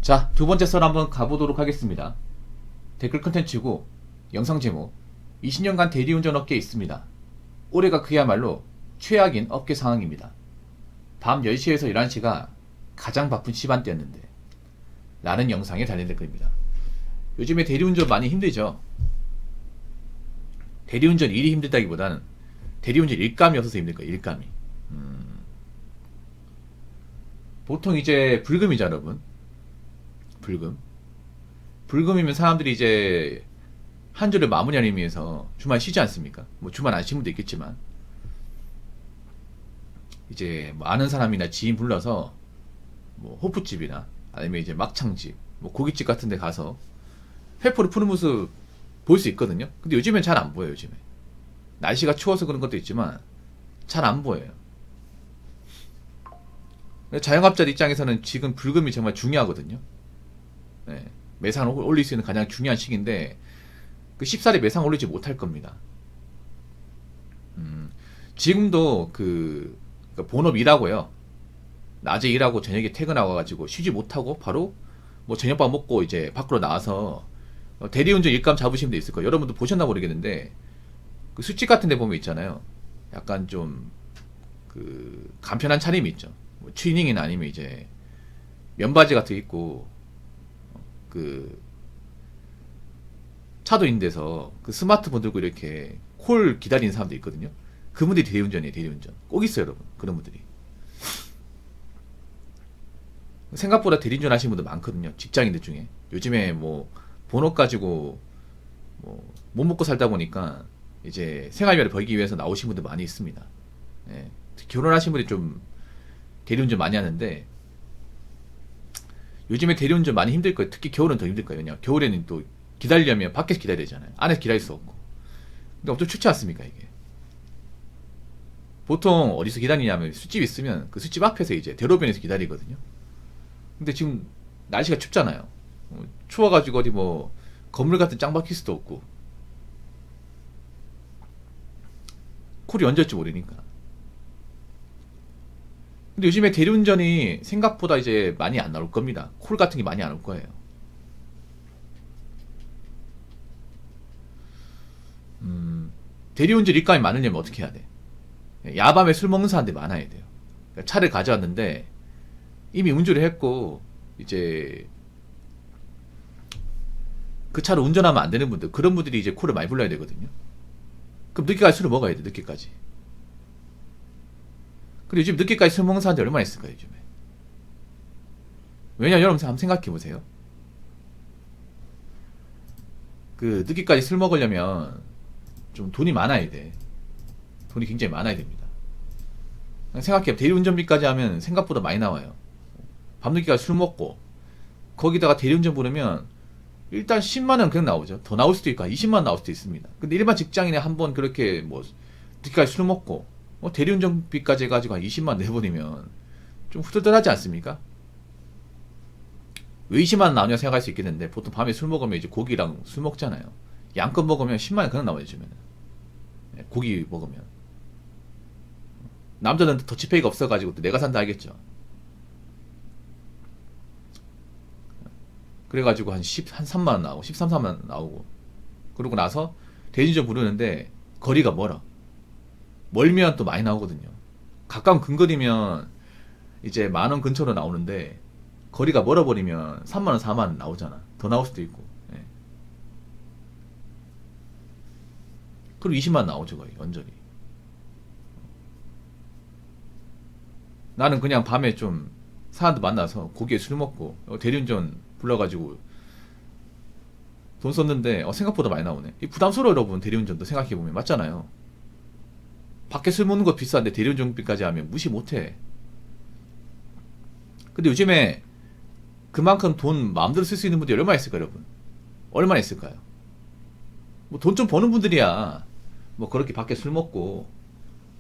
자, 두 번째 썰 한번 가보도록 하겠습니다. 댓글 컨텐츠고 영상 제목 20년간 대리운전 업계에 있습니다. 올해가 그야말로 최악인 업계 상황입니다. 밤 10시에서 11시가 가장 바쁜 시간대였는데 라는 영상에 달린 댓글입니다. 요즘에 대리운전 많이 힘들죠. 대리운전 일이 힘들다기보다는 대리운전 일감이 없어서 힘들 거예요. 일감이. 보통 이제 불금이죠, 여러분. 불금. 불금이면 사람들이 이제 한 주를 마무리하기 위해서 주말 쉬지 않습니까? 뭐 주말 안 쉬는 분도 있겠지만 이제 뭐 아는 사람이나 지인 불러서 뭐 호프집이나 아니면 이제 막창집, 뭐 고깃집 같은 데 가서 회포를 푸는 모습 볼 수 있거든요. 근데 요즘엔 잘 안 보여요. 요즘에 날씨가 추워서 그런 것도 있지만 잘 안 보여요. 자영업자들 입장에서는 지금 불금이 정말 중요하거든요. 네, 매상을 올릴 수 있는 가장 중요한 시기인데 그 쉽사리 매상 올리지 못할 겁니다. 지금도 본업 일하고요. 낮에 일하고 저녁에 퇴근하고 가지고 쉬지 못하고 바로 뭐 저녁밥 먹고 이제 밖으로 나와서 대리운전 일감 잡으시는 분 있을 거예요. 여러분도 보셨나 모르겠는데 그 술집 같은 데 보면 있잖아요. 약간 좀 간편한 차림이 있죠. 뭐 추리닝이나 아니면 이제 면바지 같은 거 입고 차도 있는 데서 스마트폰 들고 이렇게 콜 기다리는 사람도 있거든요. 그분들이 대리운전이에요. 대리운전 꼭 있어요, 여러분. 그런 분들이 생각보다 대리운전 하시는 분들 많거든요. 직장인들 중에. 요즘에 뭐 본업 가지고 뭐 못 먹고 살다 보니까 이제 생활비를 벌기 위해서 나오신 분들 많이 있습니다. 예. 결혼하신 분들이 좀 대리운전 많이 하는데 요즘에 대리운전 많이 힘들 거예요. 특히 겨울은 더 힘들 거예요. 왜냐 겨울에는 또 기다리려면 밖에서 기다려야 되잖아요. 안에서 기다릴 수 없고. 근데 엄청 춥지 않습니까 이게? 보통 어디서 기다리냐면 술집 있으면 그 술집 앞에서 이제 대로변에서 기다리거든요. 근데 지금 날씨가 춥잖아요. 추워가지고 어디 뭐 건물 같은 짱 박힐 수도 없고 콜이 언제 올지 모르니까. 근데 요즘에 대리운전이 생각보다 이제 많이 안 나올 겁니다. 콜 같은 게 많이 안 올 거예요. 대리운전 일감이 많으려면 어떻게 해야 돼? 야밤에 술 먹는 사람들이 많아야 돼요. 그러니까 차를 가져왔는데 이미 운전을 했고 이제 그 차를 운전하면 안 되는 분들, 그런 분들이 이제 콜을 많이 불러야 되거든요. 그럼 늦게까지 술을 먹어야 돼. 늦게까지. 근데 요즘 늦게까지 술 먹는 사람들이 얼마나 있을까요, 요즘에? 왜냐, 여러분 한번 생각해 보세요. 늦게까지 술 먹으려면 좀 돈이 많아야 돼. 돈이 굉장히 많아야 됩니다. 생각해, 대리운전비까지 하면 생각보다 많이 나와요. 밤늦게까지 술 먹고 거기다가 대리운전 부르면 일단 10만원 그냥 나오죠. 더 나올 수도 있고 20만원 나올 수도 있습니다. 근데 일반 직장인이 한번 그렇게 뭐 늦게까지 술 먹고 대리운전비까지 해가지고 한 20만원 내버리면 좀 후덜덜하지 않습니까? 왜 20만원 나오냐 생각할 수 있겠는데 보통 밤에 술 먹으면 이제 고기랑 술 먹잖아요. 양껏 먹으면 10만원 그냥 나와요. 요즘에는 고기 먹으면 남자는 더치페이가 없어가지고 또 내가 산다 하겠죠. 그래가지고 한 3만원 나오고 13, 4만원 나오고 그러고 나서 대리운전 부르는데 거리가 멀면 또 많이 나오거든요. 가까운 근거리면 이제 만원 근처로 나오는데 거리가 멀어버리면 3만원 4만원 나오잖아. 더 나올 수도 있고. 예. 그리고 20만원 나오죠 거의 완전히. 나는 그냥 밤에 좀 사람들 만나서 고기에 술 먹고 대리운전 불러가지고 돈 썼는데 생각보다 많이 나오네. 이 부담스러워 여러분. 대리운전도 생각해보면 맞잖아요. 밖에 술 먹는 거 비싼데 대리운전비까지 하면 무시 못해. 근데 요즘에 그만큼 돈 마음대로 쓸 수 있는 분들이 얼마나 있을까요 여러분? 얼마나 있을까요? 뭐 돈 좀 버는 분들이야 뭐 그렇게 밖에 술 먹고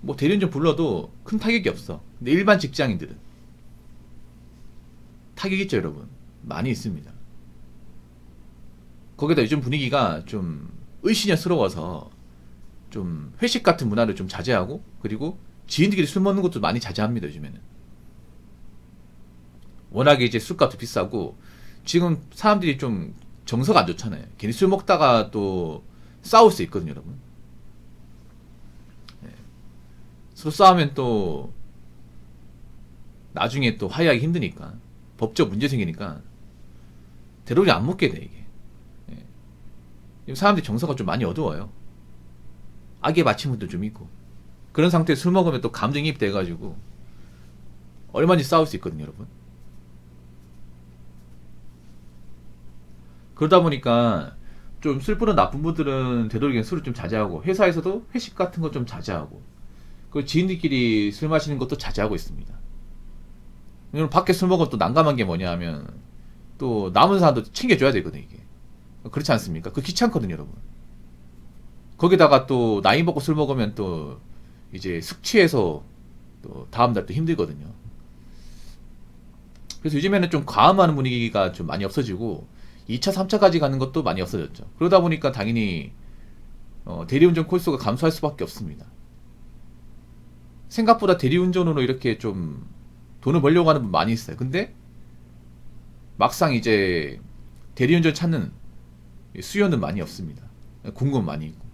뭐 대리운전 불러도 큰 타격이 없어. 근데 일반 직장인들은 타격 있죠 여러분. 많이 있습니다. 거기다 요즘 분위기가 좀 을씨년스러워서 좀 회식 같은 문화를 좀 자제하고 그리고 지인들끼리 술 먹는 것도 많이 자제합니다 요즘에는. 워낙에 이제 술값도 비싸고 지금 사람들이 좀 정서가 안 좋잖아요. 괜히 술 먹다가 또 싸울 수 있거든요, 여러분. 네. 서로 싸우면 또 나중에 또 화해하기 힘드니까 법적 문제 생기니까 되도록이 안 먹게 돼 이게. 네. 사람들이 정서가 좀 많이 어두워요. 악에 맞힌 것도 좀 있고 그런 상태에 술 먹으면 또 감정이입 돼가지고 얼마든지 싸울 수 있거든요, 여러분. 그러다 보니까 좀 술 뿌는 나쁜 분들은 되도록이면 술을 좀 자제하고 회사에서도 회식 같은 거 좀 자제하고 그리고 지인들끼리 술 마시는 것도 자제하고 있습니다. 왜냐면 밖에 술 먹으면 또 난감한 게 뭐냐 하면 또 남은 사람도 챙겨줘야 되거든 이게. 그렇지 않습니까? 그 귀찮거든요, 여러분. 거기다가 또 나이 먹고 술 먹으면 또 이제 숙취해서 또 다음날 또 힘들거든요. 그래서 요즘에는 좀 과음하는 분위기가 좀 많이 없어지고 2차, 3차까지 가는 것도 많이 없어졌죠. 그러다 보니까 당연히 대리운전 콜수가 감소할 수밖에 없습니다. 생각보다 대리운전으로 이렇게 좀 돈을 벌려고 하는 분 많이 있어요. 근데 막상 이제 대리운전 찾는 수요는 많이 없습니다. 공급은 많이 있고.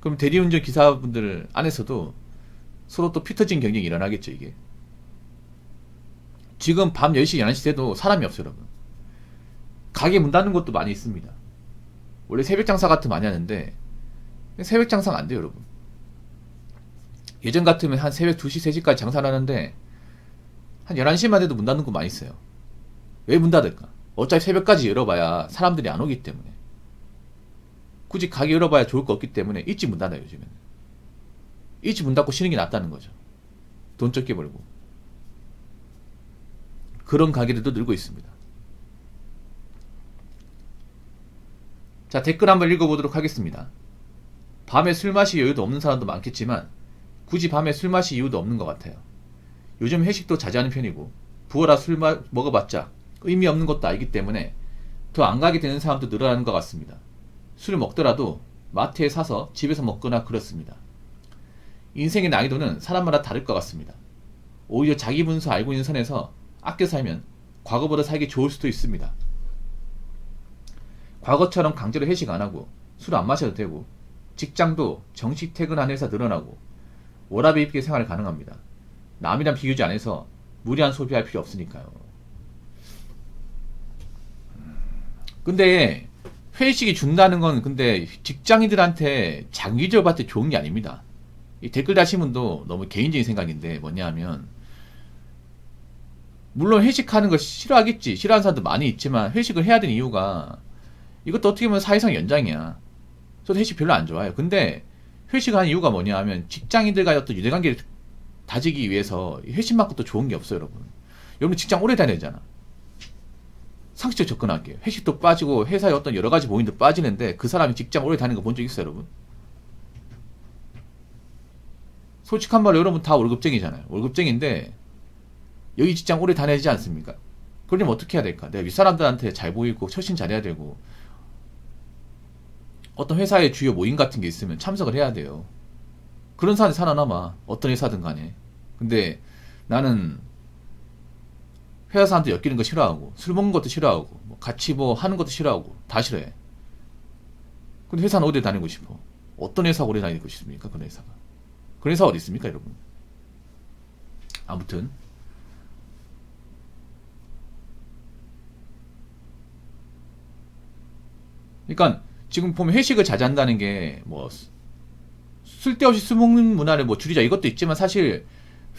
그럼 대리운전 기사분들 안에서도 서로 또 피 터진 경쟁이 일어나겠죠, 이게. 지금 밤 10시, 11시 돼도 사람이 없어요, 여러분. 가게 문 닫는 곳도 많이 있습니다. 원래 새벽 장사 같은 많이 하는데 새벽 장사가 안 돼요, 여러분. 예전 같으면 한 새벽 2시, 3시까지 장사를 하는데 한 11시만 돼도 문 닫는 곳 많이 있어요. 왜 문 닫을까? 어차피 새벽까지 열어봐야 사람들이 안 오기 때문에. 굳이 가게 열어봐야 좋을 거 없기 때문에 일찍 문 닫아요, 요즘에는. 일찍 문 닫고 쉬는 게 낫다는 거죠. 돈 적게 벌고. 그런 가게들도 늘고 있습니다. 자, 댓글 한번 읽어보도록 하겠습니다. 밤에 술 마실 여유도 없는 사람도 많겠지만 굳이 밤에 술 마실 이유도 없는 것 같아요. 요즘 회식도 자제하는 편이고 부어라 술 먹어봤자 의미 없는 것도 알기 때문에 더 안 가게 되는 사람도 늘어나는 것 같습니다. 술을 먹더라도 마트에 사서 집에서 먹거나 그렇습니다. 인생의 난이도는 사람마다 다를 것 같습니다. 오히려 자기 분수 알고 있는 선에서 아껴 살면 과거보다 살기 좋을 수도 있습니다. 과거처럼 강제로 회식 안 하고 술 안 마셔도 되고 직장도 정시 퇴근한 회사 늘어나고 워라밸 있게 생활 가능합니다. 남이랑 비교지 않아서 무리한 소비할 필요 없으니까요. 근데 회식이 준다는 건 근데 직장인들한테 장기적으로 봤을 때 좋은 게 아닙니다. 이 댓글 다신 분도 너무 개인적인 생각인데 뭐냐 하면 물론 회식하는 거 싫어하겠지. 싫어하는 사람도 많이 있지만 회식을 해야 되는 이유가 이것도 어떻게 보면 사회상 연장이야. 저도 회식 별로 안 좋아해요. 근데 회식을 하는 이유가 뭐냐 하면 직장인들과의 어떤 유대관계를 다지기 위해서 회식만큼 또 좋은 게 없어요, 여러분. 여러분 직장 오래 다녀야 되잖아. 상식적 접근할게요. 회식도 빠지고 회사의 어떤 여러 가지 모임도 빠지는데 그 사람이 직장 오래 다니는 거 본 적 있어요, 여러분? 솔직한 말로 여러분 다 월급쟁이잖아요. 월급쟁인데 여기 직장 오래 다녀야 되지 않습니까? 그러려면 어떻게 해야 될까? 내가 윗사람들한테 잘 보이고 처신 잘해야 되고 어떤 회사의 주요 모임 같은 게 있으면 참석을 해야 돼요. 그런 사람이 살아남아. 어떤 회사든 간에. 근데 나는 회사 사람들 엮이는 거 싫어하고 술 먹는 것도 싫어하고 뭐 같이 뭐 하는 것도 싫어하고 다 싫어해. 근데 회사는 어디 다니고 싶어? 어떤 회사 오래 다니고 싶습니까? 그런 회사가. 그런 회사가 어디 있습니까, 여러분? 아무튼 그러니까 지금 보면 회식을 자제한다는 게 뭐 쓸데없이 술 먹는 문화를 뭐 줄이자 이것도 있지만 사실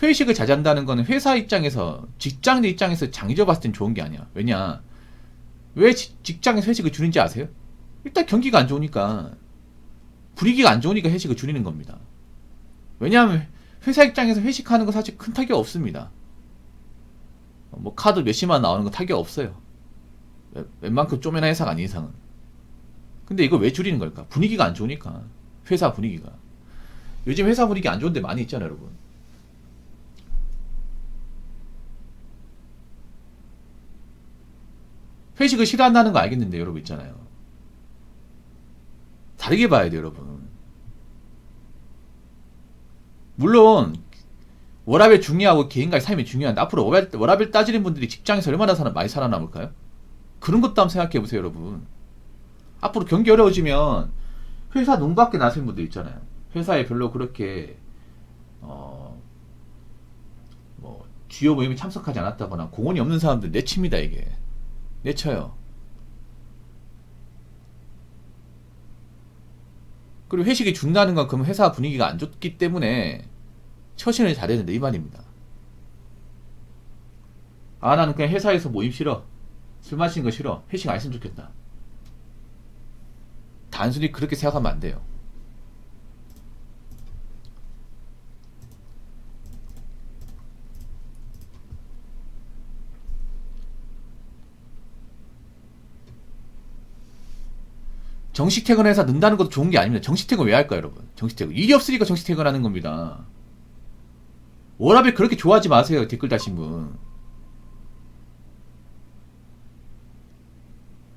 회식을 자제한다는 거는 회사 입장에서 직장인 입장에서 장기적으로 봤을 땐 좋은 게 아니야. 왜냐? 왜 직장에서 회식을 줄이는지 아세요? 일단 경기가 안 좋으니까 분위기가 안 좋으니까 회식을 줄이는 겁니다. 왜냐하면 회사 입장에서 회식하는 거 사실 큰 타격 없습니다. 뭐 카드 몇십만 나오는 거 타격 없어요. 웬만큼 쪼매난 회사가 아닌 이상은. 근데 이걸 왜 줄이는 걸까? 분위기가 안 좋으니까. 회사 분위기가. 요즘 회사 분위기 안 좋은 데 많이 있잖아요, 여러분. 회식을 싫어한다는 거 알겠는데, 여러분 있잖아요. 다르게 봐야 돼요, 여러분. 물론 워라밸 중요하고 개인과의 삶이 중요한데 앞으로 워라밸 따지는 분들이 직장에서 얼마나 많이 살아남을까요? 그런 것도 한번 생각해 보세요, 여러분. 앞으로 경기 어려워지면 회사 눈 밖에 나설 분들 있잖아요. 회사에 별로 그렇게 뭐 주요 모임에 참석하지 않았다거나 공헌이 없는 사람들 내칩니다. 이게 내쳐요. 그리고 회식이 준다는 건 그럼 회사 분위기가 안 좋기 때문에 처신을 잘해야 된다 이 말입니다. 아, 나는 그냥 회사에서 모임 싫어, 술 마시는 거 싫어, 회식 안 했으면 좋겠다. 단순히 그렇게 생각하면 안 돼요. 정식 퇴근해서 는다는 것도 좋은 게 아닙니다. 정식 퇴근 왜 할까요, 여러분? 정식 퇴근. 일이 없으니까 정식 퇴근하는 겁니다. 워라밸 그렇게 좋아하지 마세요, 댓글 다신 분.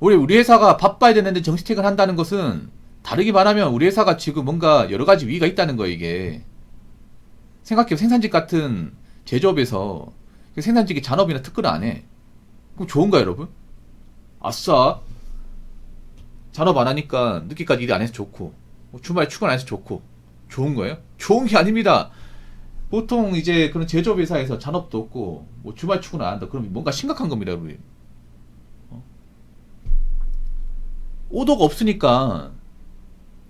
우리 회사가 바빠야 되는데 정식 퇴근한다는 것은 다르게 말하면 우리 회사가 지금 뭔가 여러 가지 위기가 있다는 거예요, 이게. 생각해보 생산직 같은 제조업에서 생산직이 잔업이나 특근을 안 해. 그럼 좋은가, 여러분? 아싸. 잔업 안 하니까 늦게까지 일 안 해서 좋고, 주말에 출근 안 해서 좋고, 좋은 거예요? 좋은 게 아닙니다. 보통 이제 그런 제조업 회사에서 잔업도 없고, 뭐 주말 출근 안 한다. 그럼 뭔가 심각한 겁니다, 여러분. 오더가 없으니까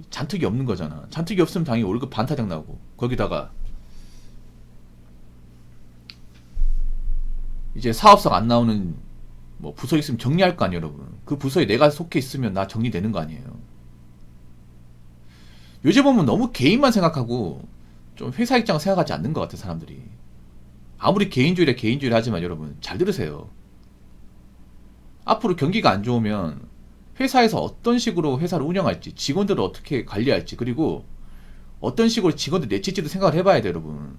잔뜩이 없는 거잖아. 잔뜩이 없으면 당연히 월급 반타작 나고, 거기다가 이제 사업성 안 나오는 뭐 부서 있으면 정리할 거 아니에요, 여러분. 그 부서에 내가 속해 있으면 나 정리되는 거 아니에요. 요즘 보면 너무 개인만 생각하고 좀 회사 입장을 생각하지 않는 것 같아, 사람들이. 아무리 개인주의라 개인주의라 하지만 여러분 잘 들으세요. 앞으로 경기가 안 좋으면 회사에서 어떤 식으로 회사를 운영할지, 직원들을 어떻게 관리할지, 그리고 어떤 식으로 직원들 내칠지도 생각을 해봐야 돼요, 여러분.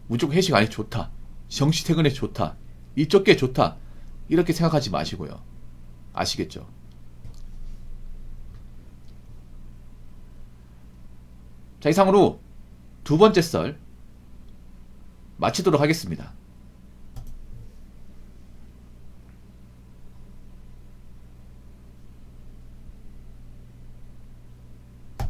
무조건 회식 안 해서 좋다, 정시 퇴근해서 좋다, 일 적게 좋다, 이렇게 생각하지 마시고요. 아시겠죠? 자, 이상으로 두 번째 썰 마치도록 하겠습니다.